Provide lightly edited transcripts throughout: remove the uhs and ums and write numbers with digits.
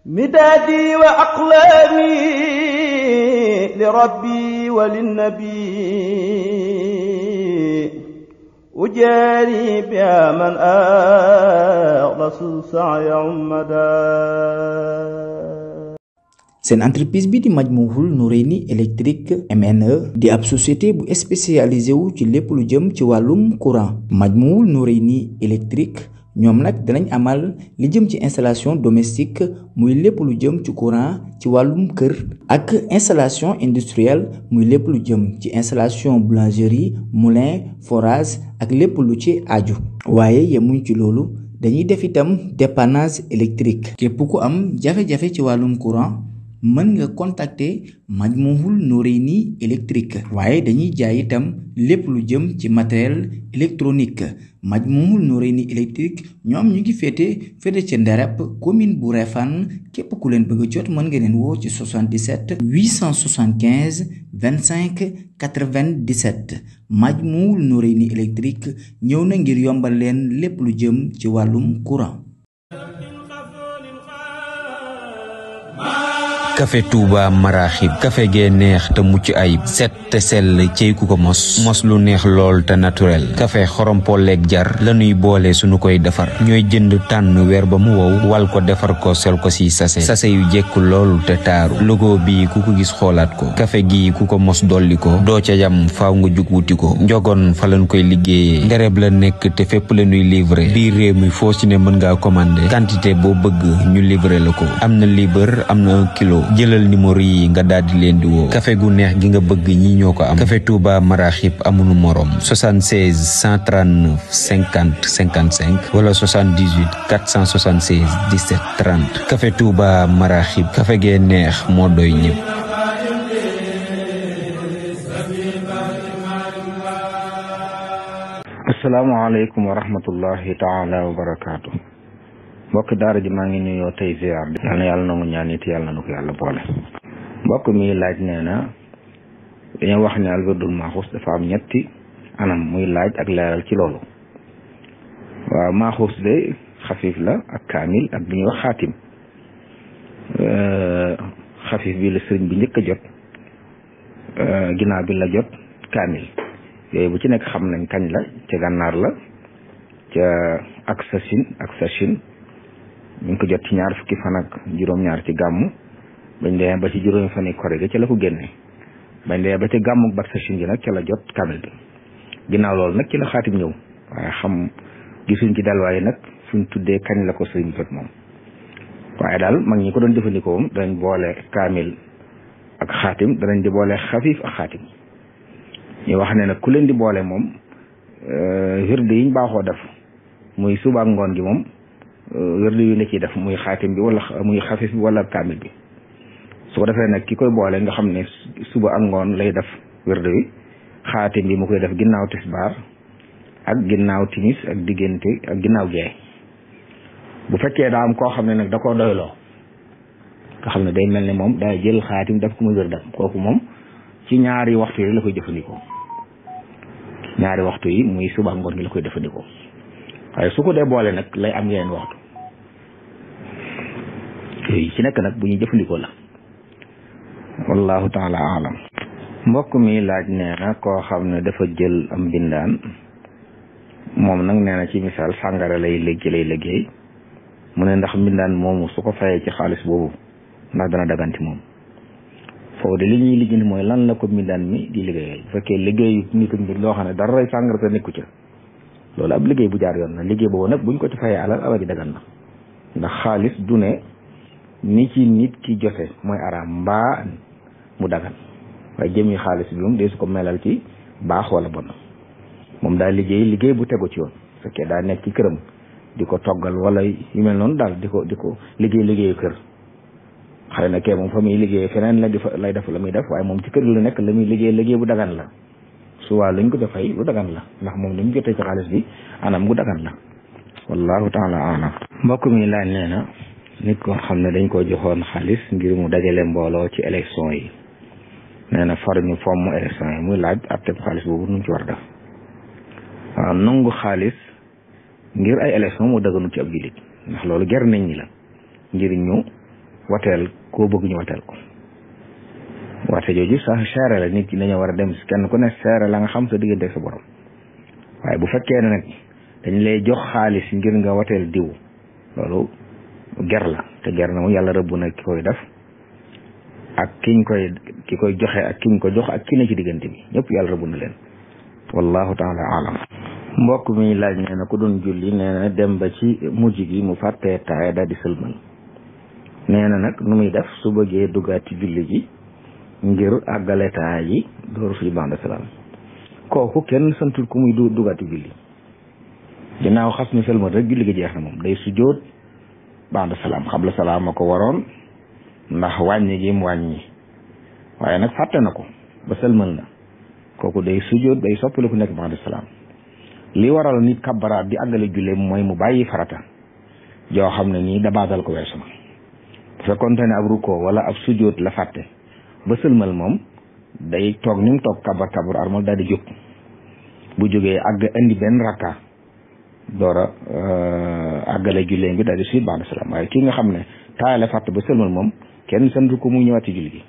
مدادي وأقلامي لربي وللنبي أجاري بها من أخلص سعي عمدا. seen entreprise bi di Majmahun Nurayni électrique MNE di ab société bu spécialisé wu ci lépp lu jëm ci wàllum courant. Majmahun Nurayni électrique ñoom nag danañ amal li jëm ci installation domestique muy lépp lu jëm ci courant ci wàllum kër ak installation industrielle muy lépp lu jëm ci installation boulangerie moulin forage ak lépp lu ci aju. waaye yemuñ ci loolu dañuy def itam dépannage électrique. képp ku am jafe-jafe ci wàllum courant mën nga contacter Majmahun Nurayni électrique. waaye dañuy jaay itam lépp lu jëm ci matériel électronique. Majmahun Nurayni électrique ñoom ñu ngi féete ca Nderep commune bu Refane. képp ku leen bëgg a jot mën nga leen woo ci 77 875 25 97. Majmahun Nurayni électrique ñëw na ngir yombal leen lépp lu jëm ci wàllum courant. café Touba Maraxib café gee neex te mucc ayib set te sell cey ku ko mos lu neex lool te naturel café xorompolleeg jar lañuy boole suñu koy defar ñooy jënd tànn weer ba mu wow wal ko defar ko sel ko si sase yu jekk lool te taaru logo bi ku ko gis xoolaat ko café gi ku ko mos dolli ko doo ca yam faaw nga jug wuti ko njogoon fa lañ koy liggéeyee ndereb la nekk te fépp la ñuy livrer biir réew mi foo ci ne mën ngaa commander quantité boo bëgg ñu livrer la ko am na libre am na 1 kilo jëlal numéro yi nga daldi leen di woo café gu neex gi nga bëgg ñi ñoo ko am café Touba Maraxib amunu morom 76 139 50 55 wala 78 476 17 30 café Touba Maraxib café gee neex moo doy ñëpp. asalaamaaleykum wa rahmatullahi taala wa barakaatu. mbokk daara ji maa ngi nuyoo tey ziar di yàlla nangu ñaan it yàlla na ko yàlla boole. mbokk mi laaj nee na dañoo wax ne alwirdul maaxuus dafa am ñetti anam muy laaj ak leeral ci loolu. waaw maaxuus de xafiif la ak kaamil ak bi ñuy wax xaatim. xafiif bi la sëriñ bi njëkk a jot ginnaaw bi la jot kaamil yooyu bu ci nekk xam nañ kañ la ca gànnaar la ca ak sachin ñu ngi ko jot ci 20 fan ak juróom-ñaar ci gàmmu bañ demee ba ci juróomi fan yi korite ca la ko génne bañ demee ba ci gàmmu bak sachin gi nag ca la jot kamil bi ginnaaw loolu nag ci la xaatim ñëw waaye xam gisuñ ci dalwaay nag fuñ tuddee kañ la ko sëriñ jot moom waaye daal mag ñi ko doon jëfandikoo danañ boole kaamil ak xaatim danañ di boole xafiif ak xaatim ñu wax ne nag ku leen di boole moom wirde yiñ baaxoo def muy suba ak ngoon gi moom wérdu yu ne ciy def muy xaatim bi wala muy xafif bi wala kaamil bi su ko defee nag ki koy boole nga xam ne suba ak ngoon lay def wérdu wi xaatim bi mu koy def ginnaaw tisbaar ak ginnaaw timis ak diggante ak ginnaaw gee bu fekkee daa am koo xam ne nag da koo doyloo nga xam ne day mel ne moom daa jël xaatim def ko muy wérdam kooku moom ci ñaari waxtu yi la koy jëfandikoo ñaari waxtu yi muy suba ak ngoon gi la koy jëfandikoo waaye su ko dee boole nag lay am yeneen waxtu yooyu ci nekk nag bu ñuy jëfandikoo la wallahu taala alam. mbokk mi laaj nee na koo xam ne dafa jël am mbindaan moom nag nee na ci misaal sàngara lay liggéey mu ne ndax mbindaan moomu su ko fayee ci xaalis boobu ndax dana daganti moom foofu de li ñuy liggéey mooy lan la ko mbindaan mi di liggéeyal bu fekkee liggéeyu nitu mbir loo xam ne dara ray sàngara te nekku ca loolu ab liggéey bu jaar yoon na liggéey boobu nag buñ ko ci fayee alal ji dagan na ndax xaalis du ne ni ci nit ki jote mooy araam mbaa mu dagan waaye jëmi xaalis bi moom dee su ko melal ci baax wala bon moom daa liggéey bu tegu ci yoon fekkee daa nekk ci këram di ko toggal wala yu mel noonu daal di ko liggéeyu kër xëy na kee moom fa muy liggéey feneen lay def la muy def waaye moom ci kër la nekk la muy liggéey bu dagan la suwaa lañ ko defay lu dagan la ndax moom li mu jotee ci xaalis bi anam gu dagan la wallahu taala alam. mbokk mi laaj nee na nit ko xam ne dañ ko joxoon xaalis ngir mu dajale mbooloo ci élection yi nee na far ñu fomm élection yi muy laaj atteb xaalis boobu nu mu ci war def. waaw nangu xaalis ngir ay élection mu daganu ci ab jullit ndax loolu ger nañ ñi la ngir ñu wateel koo bëgg ñu wateel ko. wate jooju sax seere la, nit ki dañoo war a dem kenn ku ne seere la nga xam sa diggante ak sa borom. waaye bu fekkee ne nag dañ lay jox xaalis ngir nga wateel diw, loolu ger la, te ger na mu yàlla rëbb na ki koy def ak ki koy joxe ak kiñ ko jox ak ki ne ci diggante bi, ñëpp yàlla rëbb na leen. wallahu taala alam. mbokk mi laaj nee na ku doon julli nee na dem ba ci mujj gi mu fàttee taaya daal di sëlmal. nee na nag nu muy def su bëggee duggaat ci julli gi ngir àggale taaya yi door fi ba'da salaam. kooku kenn santul ku muy duggaat ci julli. ginnaaw xas na sëlmal rek julli gi jeex na moom day sujjóot ba'da salaam. xabla salaam a ko waroon ndax wàññi gi mu wàññi, waaye nag fàtte na ko ba sëlmal na, kooku day sujjóot day soppali ku nekk ba'da salaam. li waral nit kabbaraat di àggale julli mooy mu bàyyi farata joo xam ne nii dabaatal ko weesu na. bu fekkoonte ne ab rukkoo wala ab sujjóot la fàtte ba sëlmal, moom day toog ni mu toog kabar armal daal di jóg. bu jógee àgg indi benn rakka doora àggale julli bi daal di suy ba'da salaam. waaye kii nga xam ne taaya la fàtte ba sëlmal moom kenn santu ko mu ñëwaat ci julli gi,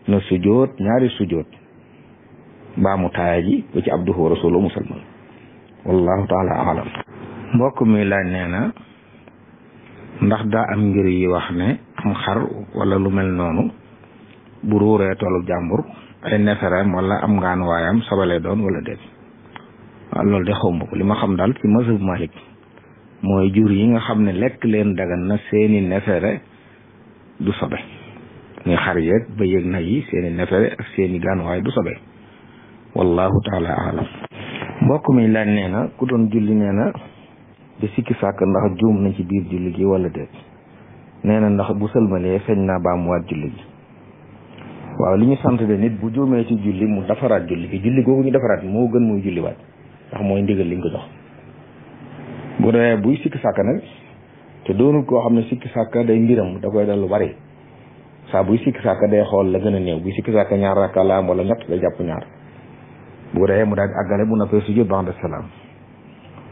na sujjóot ñaari sujjóot baa mu taaya ji ba ci abduhu wa rasuluhu mu sëlmal. wallahu taala alam. mbokk mi laaj nee na ndax daa am ngir yi wax ne am xar wala lu mel noonu bu ruuree toolu jàmbur ay nefereem wala am ngaan waayam sobalee doon wala déet. waaw loolu de xaw ma ko. li ma xam daal ci mazhab Malik mooy jur yi nga xam ne lekk leen dagan na seeni nefere du sobe, muy xar yeeg ba yëg na yi seeni nefere ak seeni gaan waay du sobe. wallahu taala alam. mbokk mi laaj nee na ku doon julli nee na di sikki sàkk ndax juum na ci biir julli gi wala déet. nee na ndax bu sëlmalee feeñ naa baamuwaat julli gi. waaw li ñu sant de nit bu juumee ci julli mu defaraat julli gi, julli googu ñu defaraat moo gën muy julliwaat, ndax mooy ndigal liñ ko jox. bu dee buy sikki sàkk nag te doonul koo xam ne sikki sàkk day mbiram da koy dal lu bari, saa buy sikki sàkk day xool la gën a néew. buy sikki sàkk ñaar rakka la am wala ñett day jàpp ñaar. bu dee mu daal di àggale bu noppee sujjóot ba'da salaam.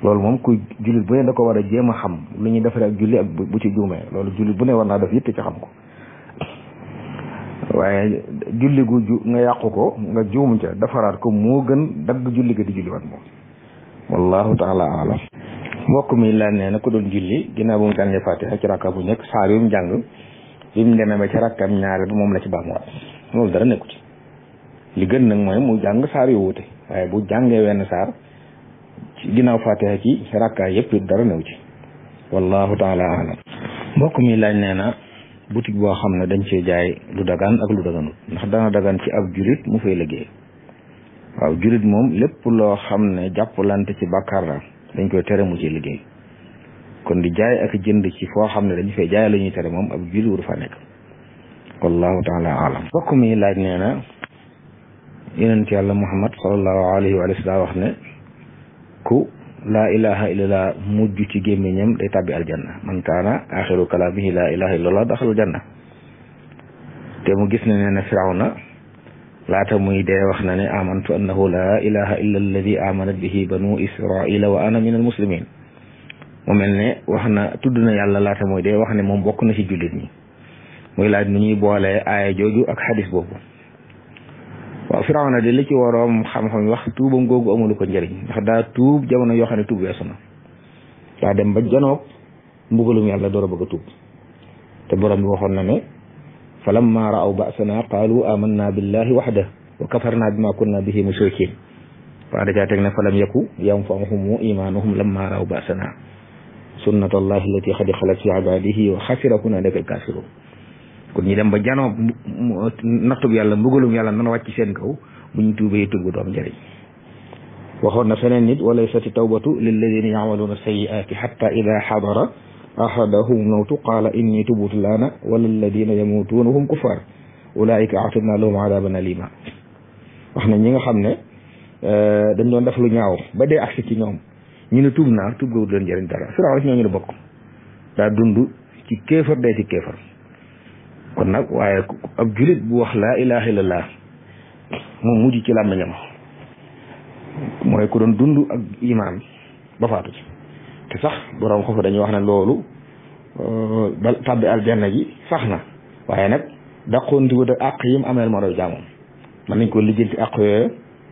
loolu moom ku jullit bu ne da ko war a jéem a xam lu ñuy defaree ak julli ak bu ci juumee. loolu jullit bu ne war naa def yitte ci xam ko. waaye julli gu nga yàqu ko nga juum ca defaraat ko moo gën dagg julli ga di julliwaat moom. wallahu taala alam. mbokk mi laaj nee na ku doon julli ginnaaw bu mu jàngee Fatiha ci rakka bu nekk saar yu mu jàng bi mu demee ba ci rakkam ñaareel bi moom la ci baamuwaat. loolu dara nekku ci. li gën nag mooy mu jàng saar yu wuute, waaye bu jàngee wenn saar ci ginnaaw Fatiha ci rakka yëpp dara new ci. wallahu taala alam. mbokk mi laaj nee na boutique boo xam ne dañ cee jaay lu dagan ak lu daganut, ndax dana dagan ci ab julit mu fay liggéey. waaw julit moom lépp loo xam ne jàppalante ci bàkkaar la dañ koy tere mu ci liggéey. kon di jaay ak jënd ci foo xam ne dañu fay jaay la ñuy tere moom ab julit waru fa nekk. wallahu taala alam. mbokk mi laaj nee na yonent yàlla Muhammad sallallahu alayhi wa sallam wax ne ku laa ilaha illallah mujj ci gémmiñam day tàbbi aljanna. man kaana axiru kalaamihi laa ilaha illallah daxalul janna. te mu gis ne nee na Firawna laata muy dee wax na ne amantu annahu laa ilaha illa alladi amanat bihi banu israila wa ana min al muslimin. mu mel ne wax na tudd na yàlla laata muy dee wax ne moom bokk na ci jullit ñi. muy laaj nu ñuy boolee aaya jooju ak xadis boobu. waaw Firawna de li ci waroom xam-xam wax tuubam googu amulu ko njëriñ, ndax daa tuub jamono yoo xam ne tuub weesu na. daa dem ba janoog mbugalum yàlla door a bëgg a tuub. te borom bi waxoon na ne falamma ra'aw ba'sana qaalu amanna billahi wahda wa kafarna bima kunna bihi mushrikin. waa da caa teg ne falam yaku yanfa'uhum imanuhum lamma ra'aw ba'sana sunnatallahi allati qad xalat fi ibadihi wa xasira hunaalika al-kaafiruun. kon ñu dem ba janoo nattub yàlla mbugalum yàlla nan wàcc seen kaw bu ñu tuubee tuub bu doom njëriñ. waxoon na feneen nit wa laysati tawbatu lilladina yamaluuna sayyi'aati hatta ida xadara ahadahum mawtu qaala inni tubtu laana wala alladina yamutuuna hum kuffar ulaika a'tadna lahum adaban alima. wax na ñi nga xam ne dañ doon def lu ñaaw ba dee agsi ci ñoom ñu ne tuub naa tuub gawut leen njëriñ dara. Firawna ci ñooñu la bokk, daa dund ci kéefar dee ci kéefar. kon nag waaye ab julit bu wax laa ilaha illallah moom mujj ci làmmiñam mooy ku doon dund ak imaan ba faatu ci. te sax borom xofa dañuy wax ne loolu ba tàbbi aljanna ji sax na waaye nag daqoonti wut ak àq yim ameel moroy jaamam mën nañ ko lijjanti àq yooyu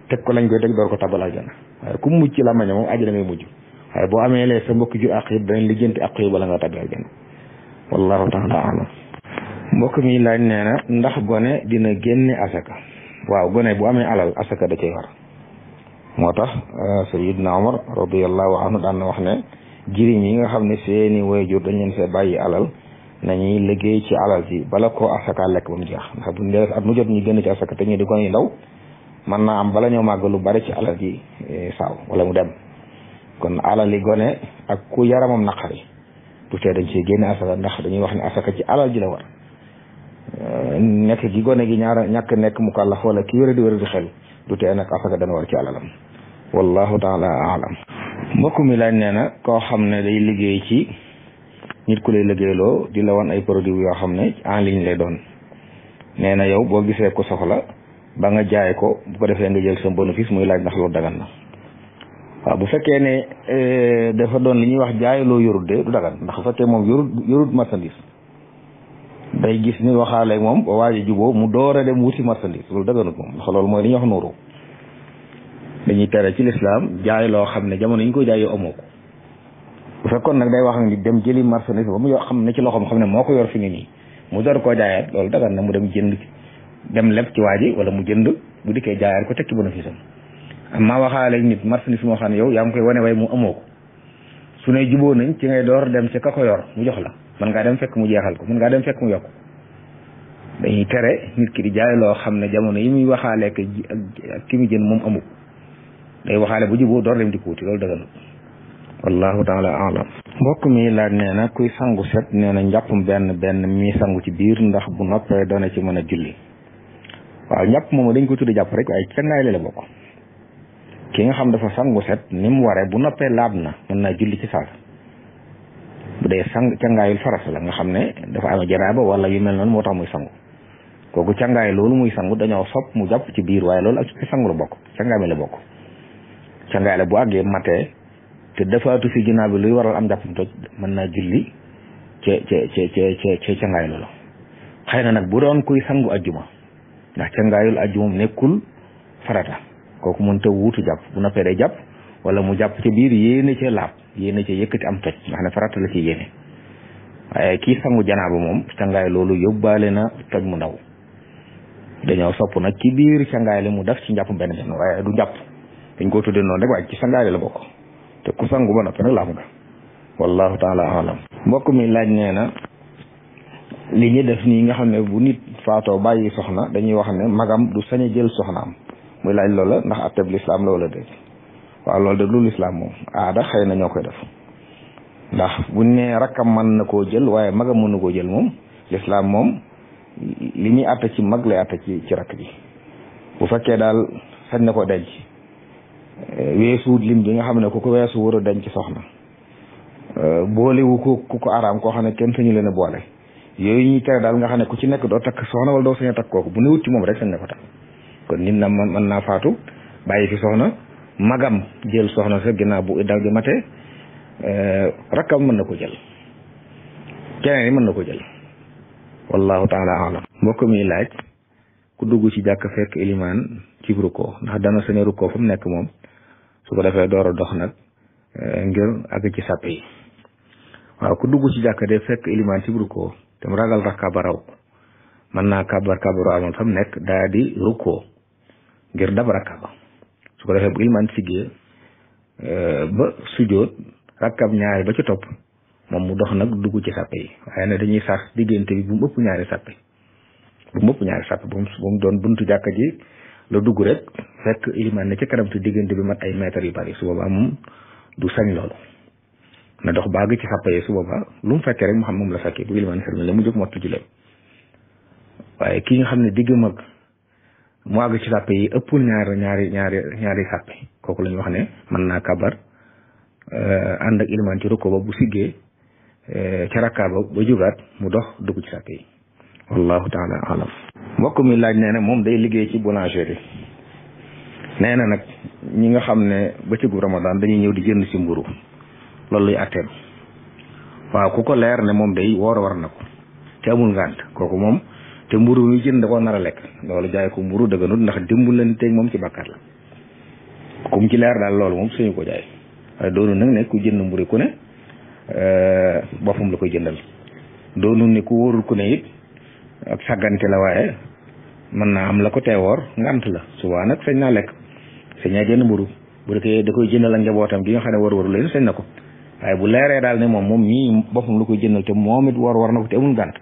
teg ko lañ koy teg door ko tabal aljana waaye ku mucc la mañe moom àjjana ngay mujj waaye boo amee lee sa mbokk ju àq yëpp danañ lijjanti àq yi bala nga tabal aljana wallahu taala alam mbokk mi laaj nee na ndax gone dina génne asaka waaw gone bu amee alal asaka da cay war moo tax sayidna Omar radiyallahu anhu daan na wax ne jirim yi nga xam ne seeni waajur dañ leen see bàyyi alal nañuy liggéey ci alal ji bala koo asaka lekk ba mu jeex ndax bu ñu at mu jot ñu génn ci asaka te ñu di gone yu ndaw mën naa am bala ñoo màgg lu bari ci alal ji saaw wala mu dem kon alal yi gone ak ku yaramam naqari bu tee dañ ciy génne asaka ndax dañuy wax ne asaka ci alal ji la war nekk gi gone gi ñàkk nekk mukallaf wala ki wéra di xel du tee nag asaka dana war ci alalam wallahu taala alam mbokk mi laaj nee na koo xam ne day liggéey ci nit ku lay liggéeyloo di la wan ay produits yoo xam ne en ligne lay doon nee na yow boo gisee ko soxla ba nga jaay ko bu ko defee nga jël sa bénéfice muy laaj ndax loolu dagan na waaw bu fekkee ne dafa doon li ñuy wax jaay loo yorut de du dagan ndax bu fekkee moom yorut marchandise day gis ni waxaaleeg moom ba waaji juboo mu door a dem wuti marchandise loolu daganut moom ndax loolu mooy li ñuy wax nuuru dañuy tere ci lislaam jaay loo xam ne jamono yi ñu koy jaay yow amoo ko bu fekkoon nag day wax ni dem jëli marchandise ba mu yoo xam ne ci loxoom xam ne moo ko yor fi ngi nii mu door koo jaayaat loolu dagan na mu dem jënd dem leb ci waa ji wala mu jënd bu dikkee jaayaat ko tekki bénéfice am maa waxaaleeg nit marchandise moo xam ne yow yaa ngi koy wane way mu amoo ko su ne juboo nañ ci ngay door dem ci ka ko yor mu jox la mën ngaa dem fekk mu jeexal ko mën ngaa dem fekk mu yokk dañuy tere nit ki di jaay loo xam ne jamono yi muy waxaale ak ki mu jënd moom amu day waxaale bu juboo door dem di ko wuti loolu dëgg wallahu taala alam mbokk mi laaj nee na kuy sangu set nee na njàppum benn mi sangu ci biir ndax bu noppee dana ci mën a julli waaw njàpp moom dañ ko tudde jàpp rek waaye cangaay la bokk ki nga xam dafa sangu set ni mu waree bu noppee laab na mën naa julli ci saasa bu dee cangaayul farata la nga xam ne dafa amee janaaba wala yu mel noonu moo tax muy sangu kooku cangaay loolu muy sangu dañoo sopp mu jàpp ci biir waaye loolu ak ci sangu la bokk cangaay mi la bokk cangaay la bu àggee matee te dafaatu fi ginnaaw bi luy waral am jàppam toj mën naa julli ca cangaay loolu xëy na nag bu doon kuy sangu ajjuma ndax cangaayul ajjuma nekkul farata kooku mën ta wuutu jàpp bu noppee day jàpp wala mu jàpp ca biir yéene ca laab yéene ca yëkkati am toj nga xam ne farata la ci yéene waaye kii sangu janaaba moom cangaay loolu yóbbaale na toj mu ndaw dañoo sopp nag ci biir cangaay la mu def ci njàpp benn waaye du njàpp dañ ko tuddee noonu rek waaye ci cangaay la bokk te ku sangu ba noppi nag laab nga wallahu taala alam mbokk mi laaj nee na li ñu def nii nga xam ne bu nit faatoo bàyyi soxna dañuy wax ne magam du sañ a jël soxnaam muy laaj loola ndax atteb lislaam la wala dégg waaw loolu de lu lislaam moom aada xëy na ñoo koy def ndax buñ ne rakkam mën na koo jël waaye magam mën na koo jël moom lislaam moom li muy atta ci mag lay atta ci rakk ji bu fekkee daal sañ na ko denc weesuut lim bi nga xam ne ku ko weesu war a denc soxna boolewu ko ku ko araam koo xam ne kenn sañu leen a boole yooyu ñuy tere daal nga xam ne ku ci nekk doo takk soxna wala doo sañ a takk kooku bu ne wut ci moom rek sañ na ko takk kon nit na mën naa faatu bàyyi fi soxna magam jël soxna sa ginnaaw bu iddaw gi matee rakkam mën na ko jël keneen yi mën na ko jël wallahu taala alam mbokk mi laaj ku dugg ci jàkk fekk ilimaan ci rukkoo ndax dana sañ a rukkoo fa mu nekk moom su ko defee door a dox nag ngir àgg ci sàppe yi waaw ku dugg ci jàkk de fekk ilimaan ci rukkoo te mu ragal rakka ba raw mën naa kabaru amoon fa mu nekk daa di rukkoo ngir dab rakka ba su ko defee bu ilimaan siggee ba sujjóot rakkab ñaari ba ci topp moom mu dox nag dugg ci sàppe yi waaye ne dañuy sax diggante bi bu mu ëpp ñaari sàppe bu mu doon buntu jàkka ji la dugg rek fekk ilimaan ne ci kanam te diggante bi mat ay mètres yu bari su boobaa moom du sañ loolu na dox baag ci sàppe yi su boobaa lu mu fekkee rek mu xam moom la fekkee bu ilimaan sërmi la mu jóg mottu ji leen waaye ki nga xam ne digg mag mu àgg ci sàppe yi ëppul ñaari sàppe kooku la ñu wax ne mën naa kabar ànd ak ilimaan ci rukko ba bu siggee ca rakkaa ba jógaat mu dox dugg ci sàppe yi wallahu taala alam mbokk mi laaj nee na moom day liggéey ci boulangerie nee na nag ñi nga xam ne bëccëgu ramadan dañuy ñëw di jënd ci mburu loolu lay atteem waaw ku ko leer ne moom day woor war na ko te amul ngànt kooku moom te mburu mi jënd da koo nar a lekk loolu jaay ko mburu dëgganut ndax dimbalanteeg moom ci bàkkaar la kum ci leer daal loolu moom suñu ko jaay waaye doonu nag ne ku jënd mburu ku ne boppam la koy jëndal doonu ne ku wóorul ku ne it ak sàggante la waaye mën naa am la ko teewoor ngant la subaa nag sañ naa lekk sañ naa jënd mburu bu dee da koy jëndal ak njabootam gi nga xam ne war leen sañ na ko waaye bu leeree daal ne moom mii boppam la koy jëndal te moom it war na ko te amul ngant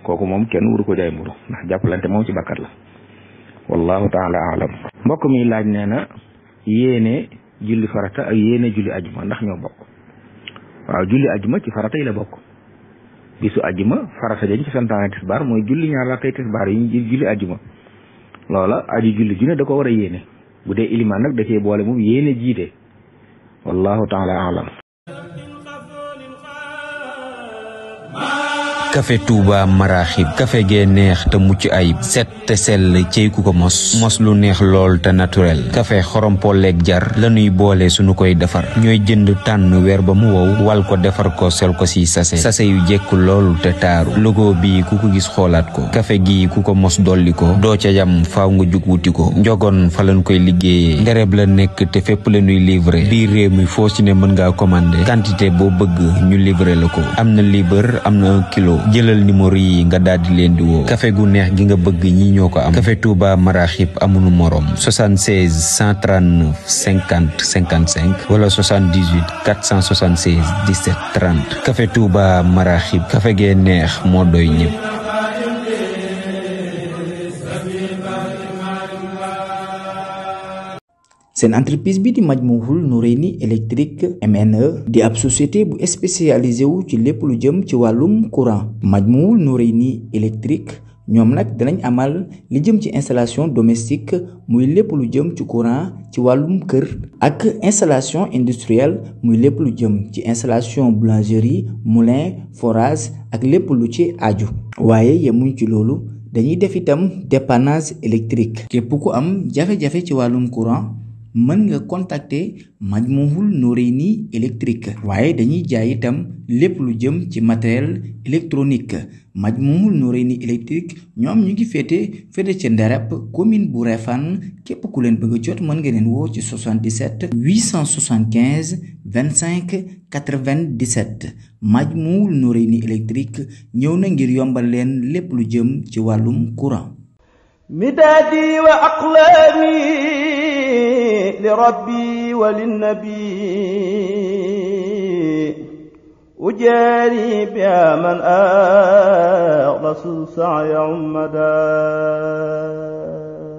kooku moom kenn waru ko jaay mburu ndax jàppalante moom ci bàkkaar la wallahu taala alam. mbokk mi laaj nee na yéene julli farata ak yéene julli ajuma ndax ñoo bokk. waaw julli ajuma ci farata yi la bokk bisu ajuma farata dañ ci santaane tisbaar mooy julli ñaar rakkay tisbaar yi ñu julli ajuma loola aji julli ju ne da ko war a yéene bu dee ilimaan nag da cee boole moom yéene jiite wallahu taala alam. café Touba Maraxib café gee neex te mucc ayib set te sell cey ku ko mos lu neex lool te naturel café xorompolleeg jar lañuy boole suñu koy defar ñooy jënd tànn weer ba mu wow wal ko defar ko sel ko si sase yu jekk loolu te taaru logo bi ku ko gis xoolaat ko café gi ku ko mos dolli ko doo ca yam faaw nga jug wuti ko njogoon fa lañ koy liggéeyee ndereb la nekk te fépp la ñuy livré biir réew mi foo ci ne mën ngaa commandé quantité boo bëgg ñu livré la ko am na libre am na 1 kilo jëlal numéro yi nga daldi leen di woo café gu neex gi nga bëgg ñi ñoo ko am café Touba Maraxib amunu morom 76 139 50 55 wala 78 476 17 30 café Touba Maraxib café gee neex moo doy ñëpp. seen entreprise bi di Majmahun Nurayni électrique MNE di ab société bu spécialisé wu ci lépp lu jëm ci wàllum courant Majmahun Nurayni électrique ñoom nag danañ amal li jëm ci installation domestique muy lépp lu jëm ci courant ci wàllum kër ak installation industrielle muy lépp lu jëm ci installation boulangerie moulin forage ak lépp lu ci aju waaye yemuñ ci loolu dañuy def itam dépannage électrique képp ku am jafe-jafe ci wàllum courant mën nga contacter Majmahun Nurayni électrique waaye dañuy jaay itam lépp lu jëm ci matériel électronique Majmahun Nurayni électrique ñoom ñu ngi féete ca Nderep commune bu Refane képp ku leen bëgg a jot mën nga leen woo ci 77 875 25 97 Majmahun Nurayni électrique ñëw na ngir yombal leen lépp lu jëm ci wàllum courant. midaadi wa aqlaami لربي وللنبي أجاري بها من أخلص سعي عمدا